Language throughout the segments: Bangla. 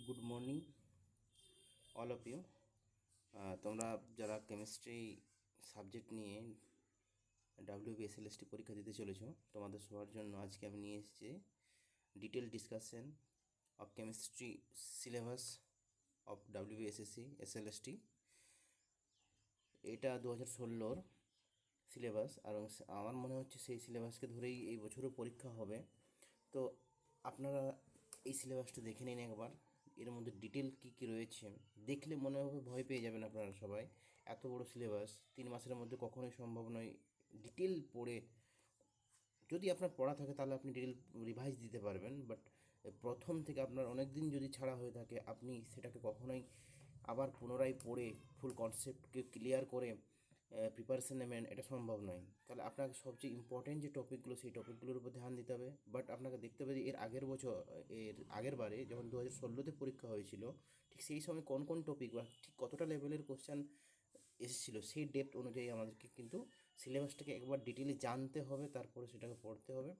Good morning all of you. তোমরা যারা কেমিস্ট্রি সাবজেক্ট নিয়ে WBSLST পরীক্ষা দিতে চলেছ, তোমাদের সবার জন্য আজকে আমি নিয়ে এসেছি detail discussion of chemistry syllabus of WBSSC SLST। এটা 2016 সিলেবাস, আর আমার মনে হচ্ছে সেই সিলেবাসকে ধরেই এই বছরও পরীক্ষা হবে। তো আপনারা এই সিলেবাসটা দেখে নিন একবার, এর মধ্যে ডিটেল কী কী রয়েছে। দেখলে মনে হবে ভয় পেয়ে যাবেন আপনারা সবাই। এত বড় সিলেবাস 3 মাসের মধ্যে কখনোই সম্ভব নয় ডিটেল পড়ে। যদি আপনার পড়া থাকে তাহলে আপনি ডিটেল রিভাইজ দিতে পারবেন, বাট প্রথম থেকে আপনার অনেক দিন যদি ছাড়া হয়ে থাকে, আপনি সেটাকে কখনোই আবার পুনরায় পড়ে ফুল কনসেপ্টকে ক্লিয়ার করে প্রিপারেশন নেবেন, এটা সম্ভব নয়। তাহলে আপনাকে সবচেয়ে ইম্পর্টেন্ট যে টপিকগুলো, সেই টপিকগুলোর উপর ধ্যান দিতে হবে। বাট আপনাকে দেখতে হবে যে এর আগের বছর, এর আগের বারে যখন 2016-তে পরীক্ষা হয়েছিল, ঠিক সেই সময় কোন কোন টপিক বা ঠিক কতটা লেভেলের কোশ্চেন এসেছিলো, সেই ডেপ্থ অনুযায়ী আমাদেরকে কিন্তু সিলেবাসটাকে একবার ডিটেলে জানতে হবে, তারপরে সেটাকে পড়তে হবে,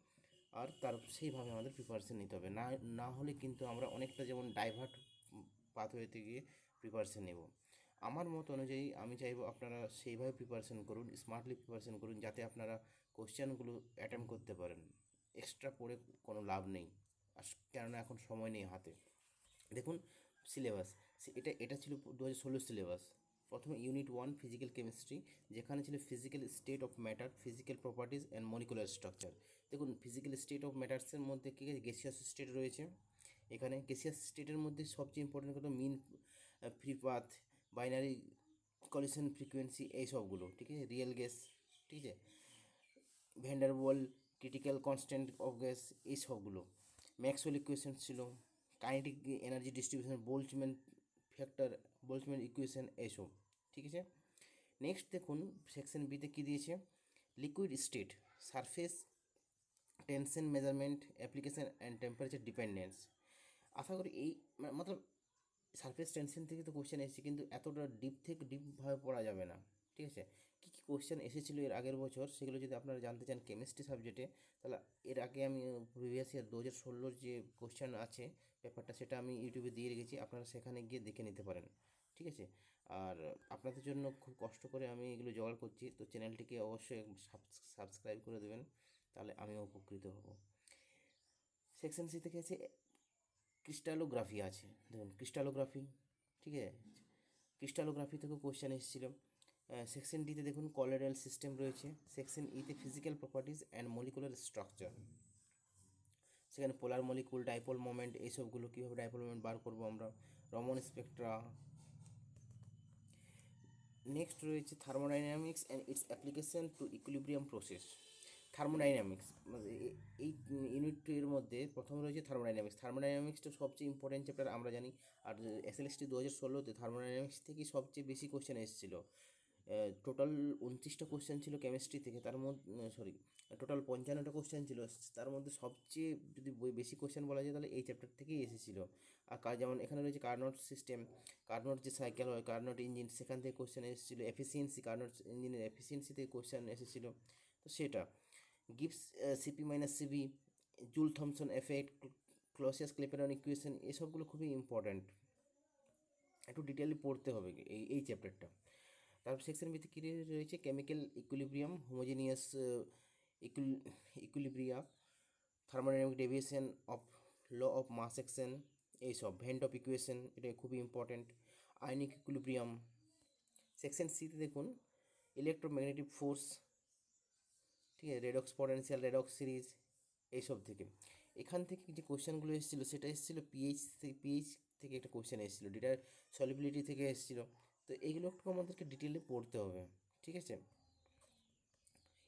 আর সেইভাবে আমাদের প্রিপারেশন নিতে হবে। না না হলে কিন্তু আমরা অনেকটা যেমন ডাইভার্ট পাথওয়েতে গিয়ে প্রিপারেশন নেব। আমার মত অনুযায়ী আমি চাইবো আপনারা সেইভাবে প্রিপারেশন করুন, স্মার্টলি প্রিপারেশন করুন, যাতে আপনারা কোশ্চেনগুলো অ্যাটেম্প করতে পারেন। এক্সট্রা পড়ে কোনো লাভ নেই, কেননা এখন সময় নেই হাতে। দেখুন সিলেবাস, এটা এটা ছিল 2016 সিলেবাস। প্রথমে ইউনিট 1 ফিজিক্যাল কেমিস্ট্রি, যেখানে ছিল physical state of matter, physical properties and molecular structure. দেখুন ফিজিক্যাল স্টেট অফ ম্যাটার্সের মধ্যে কী আছে, গ্যাসিয়াস স্টেট রয়েছে। এখানে গ্যাসিয়াস স্টেটের মধ্যে সবচেয়ে ইম্পর্টেন্ট হলো mean free path, binary collision frequency, এই সবগুলো ঠিক আছে। রিয়েল গ্যাস, ঠিক আছে, Van der Waal critical constant of gas, এই সবগুলো। ম্যাক্সওয়েল ইকুয়েশন ছিল, kinetic energy distribution, Boltzmann factor, Boltzmann equation, এইসব ঠিক আছে। নেক্সট দেখুন সেকশন বিতে কী দিয়েছে, liquid state, surface tension measurement, application and temperature dependence. আশা করি এই মতলব সারফেস টেনশন থেকে তো কোশ্চেন এসেছে, কিন্তু এতটা ডিপভাবে পড়া যাবে না, ঠিক আছে। কী কী কোশ্চেন এসেছিলো এর আগের বছর, সেগুলো যদি আপনারা জানতে চান কেমিস্ট্রি সাবজেক্টে, তাহলে এর আগে আমি প্রিভিয়াস ইয়ার 2016 যে কোশ্চেন আছে পেপারটা, সেটা আমি ইউটিউবে দিয়ে রেখেছি, আপনারা সেখানে গিয়ে দেখে নিতে পারেন, ঠিক আছে। আর আপনাদের জন্য খুব কষ্ট করে আমি এগুলো জোগাড় করছি, তো চ্যানেলটিকে অবশ্যই সাবস্ক্রাইব করে দেবেন, তাহলে আমিও উপকৃত হব। সেকশন সি থেকে আছে ক্রিস্টালোগ্রাফি আছে। দেখুন ক্রিস্টালোগ্রাফি, ঠিক আছে, ক্রিস্টালোগ্রাফি থেকেও কোশ্চেন এসেছিল। সেকশন ডিতে দেখুন কলোয়েডাল সিস্টেম রয়েছে। সেকশন ইতে physical properties and molecular structure, সেখানে পোলার মলিকুল, ডাইপোল মোমেন্ট, এইসবগুলো কীভাবে ডাইপোল মোমেন্ট বার করবো আমরা, রমন স্পেকট্রা। নেক্সট রয়েছে thermodynamics and it's application to equilibrium process. Thermodynamics এই ইউনিটের মধ্যে প্রথম রয়েছে থার্মোডাইনামিক্স। থার্মোডাইনামিক্সটা সবচেয়ে ইম্পর্টেন্ট চ্যাপ্টার আমরা জানি, আর SLST 2016-তে থার্মোডাইনামিক্স থেকেই সবচেয়ে বেশি কোশ্চেন এসেছিলো। টোটাল 29টা কোশ্চেন ছিল কেমিস্ট্রি থেকে, তার মধ্যে টোটাল 55টা কোশ্চেন ছিল, তার মধ্যে সবচেয়ে যদি বেশি কোশ্চেন বলা যায় তাহলে এই চ্যাপ্টার থেকেই এসেছিলো। আর যেমন এখানে রয়েছে কার্নোট সিস্টেম, কার্নোট যে সাইকেল হয়, কার্নোট ইঞ্জিন, সেখান থেকে কোশ্চেন এসেছিলো। এফিসিয়েন্সি, কার্নোট ইঞ্জিনের এফিসিয়েন্সি থেকে কোশ্চেন এসেছিলো, তো সেটা gives CP-CV, Joule Thomson effect, Clausius Clapeyron equation, এসবগুলো খুবই ইম্পর্ট্যান্ট, একটু ডিটেলে পড়তে হবে এই চ্যাপ্টারটা। তারপর সেকশন ভিত্তিক কী রয়েছে, chemical equilibrium, homogeneous equilibria, thermodynamic deviation of law of mass action, এইসব ভেন্ট অফ ইকুয়েশন, এটা খুবই ইম্পর্ট্যান্ট। Ionic equilibrium. সেকশন সিতে দেখুন ইলেকট্রোম্যাগনেটিক ফোর্স, ঠিক আছে, রেডক্স পটেনশিয়াল, রেডক্স সিরিজ, এইসব থেকে। এখান থেকে যে কোশ্চেনগুলো এসেছিলো সেটা এসেছিলো পিএইচ থেকে একটা কোশ্চেন এসেছিলো, ডেটার সলিবিলিটি থেকে এসেছিলো। তো এইগুলো একটু আমাদেরকে ডিটেলে পড়তে হবে, ঠিক আছে।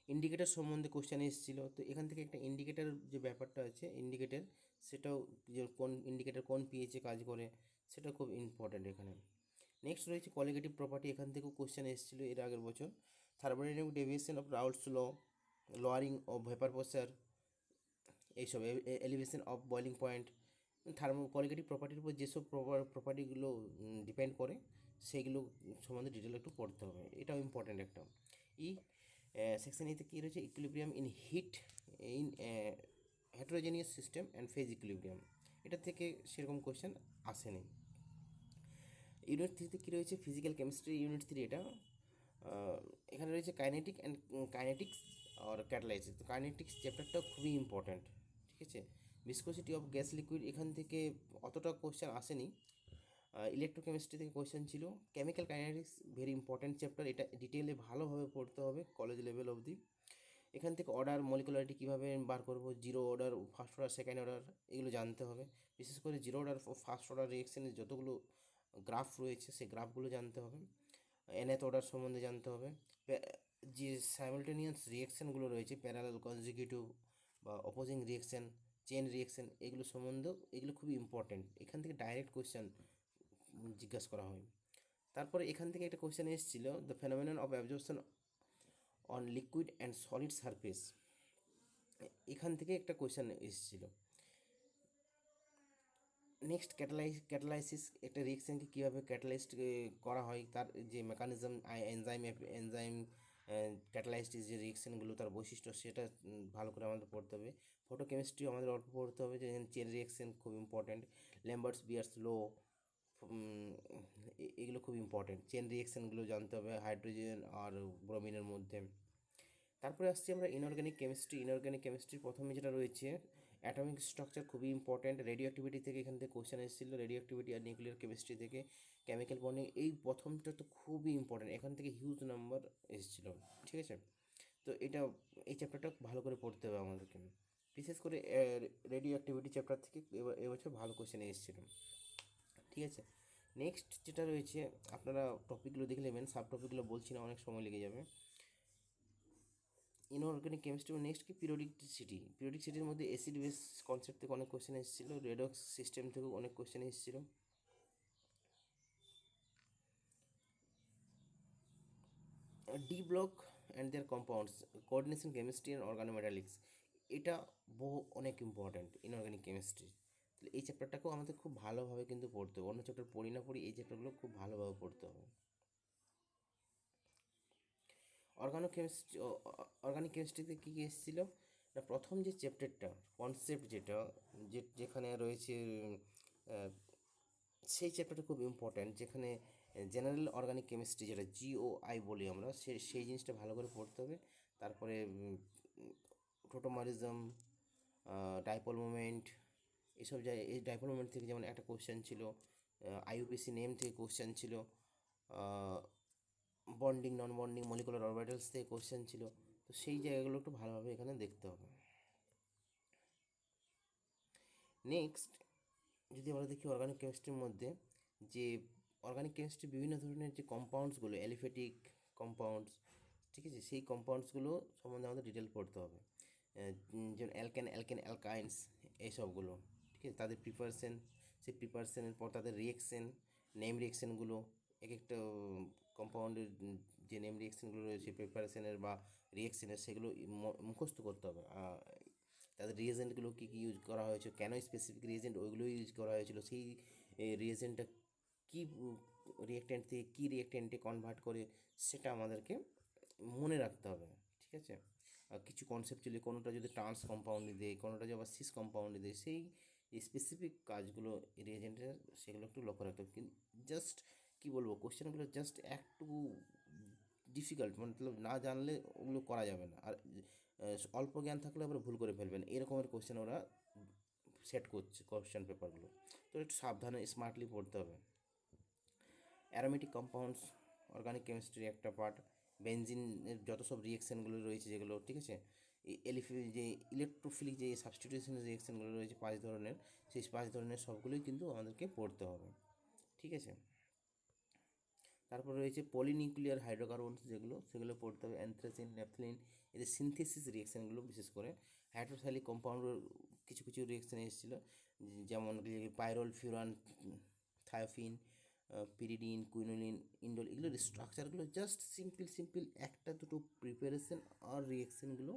ইন্ডিকেটার সম্বন্ধে কোশ্চেন এসেছিলো, তো এখান থেকে একটা ইন্ডিকেটার যে ব্যাপারটা আছে, ইন্ডিকেটার সেটাও, যে কোন ইন্ডিকেটার কোন পিএইচে কাজ করে, সেটা খুব ইম্পর্ট্যান্ট এখানে। নেক্সট রয়েছে কোয়ালিটেটিভ প্রপার্টি, এখান থেকেও কোশ্চেন এসেছিলো এর আগের বছর। Thermodynamic deviation of Raoult's law, lowering of vapour pressure, এইসব elevation of boiling point. Qualitative প্রপার্টির উপর যেসব প্রপার্টিগুলো ডিপেন্ড করে, সেইগুলো সম্বন্ধে ডিটেল একটু পড়তে হবে, এটাও ইম্পর্ট্যান্ট একটা। সেকশন এতে কী রয়েছে, equilibrium in heat in heterogeneous system and phase equilibrium. এটা থেকে সেরকম কোয়েশ্চেন আসেনি। ইউনিট থ্রিতে কী রয়েছে, ফিজিক্যাল কেমিস্ট্রি ইউনিট থ্রি এটা। এখানে রয়েছে কাইনেটিক অ্যান্ড কাইনেটিক্স আর ক্যাটালাইসিস। তো কাইনেটিক্স চ্যাপ্টারটা খুবই ইম্পর্ট্যান্ট, ঠিক আছে। ভিসকোসিটি অফ গ্যাস লিকুইড এখান থেকে অতটা কোয়েশ্চেন আসেনি। ইলেকট্রোকেমিস্ট্রি থেকে কোয়েশ্চেন ছিল। Chemical kinetics very important chapter, এটা ডিটেলে ভালোভাবে পড়তে হবে কলেজ লেভেল অবধি। এখান থেকে অর্ডার মলিকুলারিটি কীভাবে বার করব, zero order, first order, second order, এগুলো জানতে হবে। বিশেষ করে জিরো অর্ডার ফার্স্ট অর্ডার রিয়েকশনের যতগুলো গ্রাফ রয়েছে সেই গ্রাফগুলো জানতে হবে। nth অর্ডার সম্বন্ধে জানতে হবে। যে সাইমালটেনিয়াস রিয়েকশানগুলো রয়েছে, প্যারালাল, কনজিকিউটিভ বা অপোজিং রিয়েকশান, চেন রিয়েকশান, এগুলো সম্বন্ধেও এগুলো খুবই ইম্পর্ট্যান্ট। এখান থেকে ডাইরেক্ট কোয়েশ্চেন জিজ্ঞাসা করা হয়। তারপরে এখান থেকে একটা কোয়েশ্চেন এসেছিল, the phenomenon of absorption on liquid and solid surface, এখান থেকে একটা কোয়েশ্চেন এসেছিল। নেক্সট ক্যাটালাইসিস, একটা রিয়েকশনকে কীভাবে ক্যাটালাইজড করা হয়, তার যে মেকানিজম, এনজাইম ক্যাটালাইসিস যে রিয়েকশনগুলো, তার বৈশিষ্ট্য, সেটা ভালো করে আমাদের পড়তে হবে। ফটোকেমিস্ট্রি আমাদের অল্প পড়তে হবে, যে চেন রিয়েকশন খুব ইম্পর্ট্যান্ট। ল্যাম্বার্টস বিয়ার্স লো, এগুলো খুব ইম্পর্ট্যান্ট। চেন রিয়েকশনগুলো জানতে হবে হাইড্রোজেন আর ব্রোমিনের মধ্যে। তারপরে আসছি আমরা ইনঅর্গ্যানিক কেমিস্ট্রি। ইনঅর্গ্যানিক কেমিস্ট্রির প্রথমে যেটা রয়েছে অ্যাটমিক স্ট্রাকচার, খুবই ইম্পর্ট্যান্ট। রেডিও অ্যাক্টিভিটি থেকে এখান থেকে কোশ্চেন এসেছিলো, রেডিও অ্যাক্টিভিটি আর নিউক্লিয়ার কেমিস্ট্রি থেকে। কেমিক্যাল বন্ডিং, এই প্রথমটা তো খুবই ইম্পর্ট্যান্ট, এখান থেকে হিউজ নাম্বার এসেছিলো, ঠিক আছে। তো এটা, এই চ্যাপ্টারটা ভালো করে পড়তে হবে আমাদেরকে। বিশেষ করে রেডিও অ্যাক্টিভিটি চ্যাপ্টার থেকে এবছর ভালো কোশ্চেন এসেছিলো, ঠিক আছে। নেক্সট যেটা রয়েছে, আপনারা টপিকগুলো দেখে নেবেন, সাব টপিকগুলো বলছি না, অনেক সময় লেগে যাবে। ইনঅর্গানিক কেমিস্ট্রি নেক্সট কি, পিরিয়ডিকসিটি। পিরিয়ডিকসিটির মধ্যে অ্যাসিড বেস কনসেপ্ট থেকে অনেক কোয়েশ্চেন এসেছিলো, রেডক্স সিস্টেম থেকেও অনেক কোয়েশ্চেন এসেছিলো। D block and their compounds, coordination chemistry and organometallics, এটা অনেক ইম্পর্ট্যান্ট ইনঅর্গানিক কেমিস্ট্রি। তাহলে এই চ্যাপ্টারটাকেও আমাদের খুব ভালোভাবে কিন্তু পড়তে হবে, অন্য চ্যাপ্টার পড়ি না পড়ি এই চ্যাপ্টারগুলো খুব ভালোভাবে পড়তে হবে। অর্গানিক কেমিস্ট্রিতে কী কী এসেছিলো না, প্রথম যে চ্যাপ্টারটা কনসেপ্ট যেটা, যেখানে রয়েছে সেই চ্যাপ্টারটা খুব ইম্পর্ট্যান্ট, যেখানে জেনারেল অর্গানিক কেমিস্ট্রি, যেটা GOI বলি আমরা, সেই জিনিসটা ভালো করে পড়তে হবে। তারপরে টোটোমারিজম, ডাইপোল মোমেন্ট, এসব জায়গায়, এই ডাইপোল মোমেন্ট থেকে যেমন একটা কোশ্চেন ছিল, IUPAC নেম থেকে কোশ্চেন ছিল, বন্ডিং নন বন্ডিং মলিকুলার অরবিটালস থেকে কোশ্চেন ছিল। তো সেই জায়গাগুলো একটু ভালোভাবে এখানে দেখতে হবে। নেক্সট যদি আমরা দেখি অর্গানিক কেমিস্ট্রির মধ্যে, যে অর্গানিক কেমিস্ট্রি বিভিন্ন ধরনের যে কম্পাউন্ডসগুলো, অ্যালিফেটিক কম্পাউন্ডস, ঠিক আছে, সেই কম্পাউন্ডসগুলো সম্বন্ধে আমাদের ডিটেল পড়তে হবে। যেমন অ্যালকাইন্স, এইসবগুলো, ঠিক আছে, তাদের প্রিপারেশন, সেই প্রিপারেশনের পর তাদের রিয়েকশন, নেম রিয়েকশনগুলো, এক একটা কম্পাউন্ডের যে নেম রিয়েকশনগুলো রয়েছে প্রিপারেশনের বা রিয়েকশনের, সেগুলো মুখস্থ করতে হবে। তাদের রিয়েজেন্টগুলো কী কী ইউজ করা হয়েছে, কেন স্পেসিফিক রিয়েজেন্ট ওইগুলো ইউজ করা হয়েছিল, সেই রিয়েজেন্টটা কী রিয়েক্ট্যান্ট থেকে কী রিয়েক্ট্যান্টে কনভার্ট করে, সেটা আমাদেরকে মনে রাখতে হবে, ঠিক আছে। আর কিছু কনসেপচুয়ালি কোনোটা যদি ট্রান্স কম্পাউন্ডে দেয়, কোনোটা যদি আবার সিস কম্পাউন্ডে দেয়, সেই স্পেসিফিক কাজগুলো রিয়েজেন্টের, সেগুলো একটু লক্ষ্য রাখতে হবে। কিন্তু জাস্ট কী বলবো, কোশ্চেনগুলো জাস্ট একটু ডিফিকাল্ট, মতলব না জানলে ওগুলো করা যাবে না। আর অল্প জ্ঞান থাকলে আবার ভুল করে ফেলবেন, এরকমের কোশ্চেন ওরা সেট করছে কোশ্চেন পেপারগুলো। তো একটু সাবধানে স্মার্টলি পড়তে হবে। অ্যারোমেটিক কম্পাউন্ডস অর্গানিক কেমিস্ট্রির একটা পার্ট। বেনজিনের যত সব রিয়েকশানগুলো রয়েছে যেগুলো, ঠিক আছে, যে ইলেকট্রোফিলিক যে সাবস্টিটিউশনের রিয়েকশানগুলো রয়েছে 5 ধরনের, সেই 5 ধরনের সবগুলোই কিন্তু আমাদেরকে পড়তে হবে, ঠিক আছে। তারপর রয়েছে পলিনিউক্লিয়ার হাইড্রোকার্বনস, যেগুলো সেগুলো পড়তে হবে। অ্যানথ্রাসিন, ন্যাপথলিন, এদের সিনথেসিস রিয়েকশানগুলো, বিশেষ করে হাইড্রোসাইলিক কম্পাউন্ডের কিছু কিছু রিয়েকশান এসেছিলো, যেমন পাইরল, furan, thiophene, pyridine, quinoline, indole, এগুলোর স্ট্রাকচারগুলো জাস্ট সিম্পল একটা দুটো প্রিপারেশন আর রিয়েকশানগুলো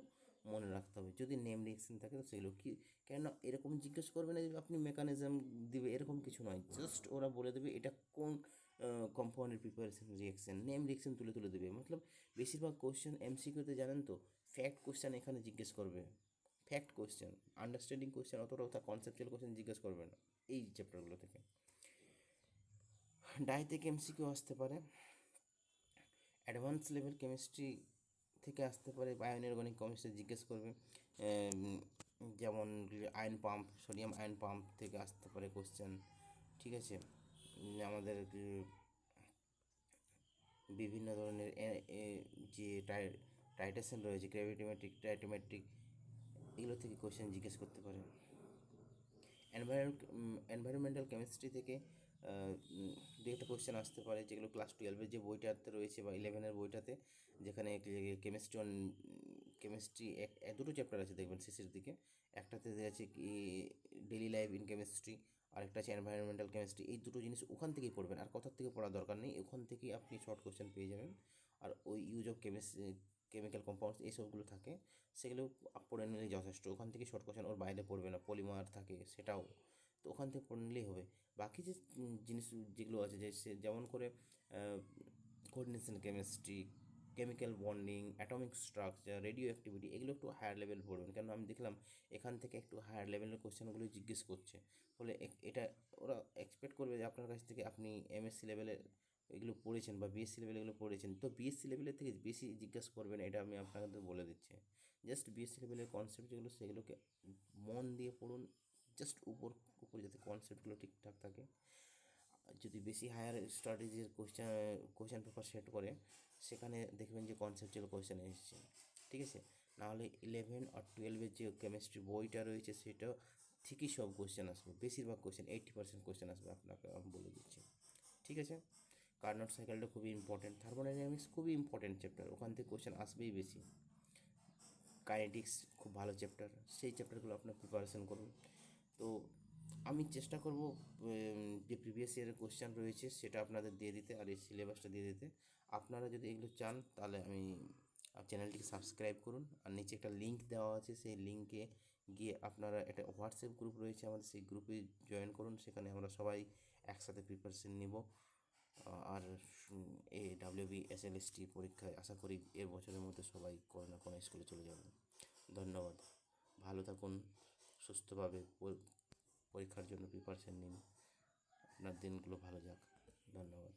মনে রাখতে হবে। যদি নেম রিয়েকশান থাকে তো সেগুলো কি, কেননা এরকম জিজ্ঞেস করবে না যে আপনি মেকানিজম দিবে, এরকম কিছু নয়, জাস্ট ওরা বলে দেবে এটা কোন কম্পাউন্ডের প্রিপারেশন রিয়েকশন, নেম রিয়েকশন তুলে দেবে। মতলব বেশিরভাগ কোশ্চেন MCQতে জানেন তো ফ্যাক্ট কোশ্চেন এখানে জিজ্ঞেস করবে, ফ্যাক্ট কোয়েশ্চেন, আন্ডারস্ট্যান্ডিং কোয়েশ্চেন, অতটাও তা কনসেপচুয়াল কোয়েশ্চেন জিজ্ঞেস করবে না এই চ্যাপ্টারগুলো থেকে। ডাই থেকে এমসিকিউ আসতে পারে, অ্যাডভান্স লেভেল কেমিস্ট্রি থেকে আসতে পারে, বায়োঅর্গানিক কেমিস্ট্রি জিজ্ঞেস করবে, যেমন ion pump, sodium ion pump থেকে আসতে পারে কোশ্চেন, ঠিক আছে। আমাদের বিভিন্ন ধরনের যে টাইটেশন রয়েছে, গ্র্যাভিটোমেট্রিক, টাইটোমেট্রিক, এগুলো থেকে কোশ্চেন জিজ্ঞেস করতে পারে। এনভায়রনমেন্টাল কেমিস্ট্রি থেকে দু একটা কোয়েশ্চেন আসতে পারে, যেগুলো ক্লাস 12-এর যে বইটাতে রয়েছে বা 11-এর বইটাতে, যেখানে কেমিস্ট্রি অন কেমিস্ট্রি দুটো চ্যাপ্টার আছে দেখবেন শেষের দিকে। একটাতে আছে কি ডেইলি লাইফ ইন কেমিস্ট্রি, আর একটা আছে এনভায়রনমেন্টাল কেমিস্ট্রি। এই দুটো জিনিস ওখান থেকেই পড়বেন, আর কোথার থেকে পড়ার দরকার নেই, ওখান থেকেই আপনি শর্ট কোয়েশ্চেন পেয়ে যাবেন। আর ওই ইউজ অফ কেমিক্যাল কম্পাউন্ডস এইসবগুলো থাকে, সেগুলো পড়ে নিলেই যথেষ্ট। ওখান থেকে শর্ট কোয়েশ্চেন ওর বাইরে পড়বে না, পলিমার থাকে সেটাও, তো ওখান থেকে পড়ে নিলেই হবে। বাকি যে জিনিস যেগুলো আছে, যে যেমন করে coordination chemistry, chemical bonding, atomic structure, radio activity, এগুলো একটু হায়ার লেভেল পড়বেন, কেন আমি দেখলাম এখান থেকে একটু হায়ার লেভেলের কোয়েশ্চেনগুলো জিজ্ঞেস করছে। ফলে এটা ওরা এক্সপেক্ট করবে যে আপনার কাছ থেকে আপনি এমএসসি লেভেলে এগুলো পড়েছেন বা বিএসসি লেভেলে এগুলো পড়েছেন, তো বিএসসি লেভেলের থেকে বেশি জিজ্ঞেস করবে না, এটা আমি আপনাকে বলে দিচ্ছি। জাস্ট বিএসসি লেভেলের কনসেপ্ট যেগুলো সেগুলোকে মন দিয়ে পড়ুন, জাস্ট উপরে যাতে কনসেপ্টগুলো ঠিকঠাক থাকে। যদি বেশি হায়ার স্টাডিজের কোশ্চেন পেপার সেট করে, সেখানে দেখবেন যে কনসেপচুয়াল কোশ্চেন এসেছে, ঠিক আছে। নাহলে 11 আর 12-এর যে কেমিস্ট্রি বইটা রয়েছে সেটা ঠিকই সব কোশ্চেন আসবে, বেশিরভাগ কোশ্চেন 80% কোশ্চেন আসবে, আপনাকে আমি বলে দিচ্ছি, ঠিক আছে। কার্নোট সাইকেলটা খুবই ইম্পর্টেন্ট, থার্মোডাইনামিক্স খুবই ইম্পর্টেন্ট চ্যাপ্টার, ওখান থেকে কোশ্চেন আসবেই বেশি। কাইনেটিক্স খুব ভালো চ্যাপ্টার, সেই চ্যাপ্টারগুলো আপনার প্রিপারেশন করুন। তো আমি চেষ্টা করব যে প্রিভিয়াস ইয়ারের কোশ্চেন রয়েছে সেটা আপনাদের দিয়ে দিতে, আর এই সিলেবাসটা দিয়ে দিতে। আপনারা যদি এগুলো চান তাহলে আমি চ্যানেলটিকে সাবস্ক্রাইব করুন, আর নিচে একটা লিঙ্ক দেওয়া আছে, সেই লিঙ্কে গিয়ে আপনারা একটা হোয়াটসঅ্যাপ গ্রুপ রয়েছে আমাদের, সেই গ্রুপে জয়েন করুন, সেখানে আমরা সবাই একসাথে প্রিপারেশন নিব। আর এই WBSLST পরীক্ষায় আশা করি এর বছরের মধ্যে সবাই কোনো না কোনো স্কুলে চলে যাবেন। ধন্যবাদ, ভালো থাকুন, সুস্থভাবে পরীক্ষার জন্য প্রিপারেশান নিন, আপনার দিনগুলো ভালো যাক। ধন্যবাদ।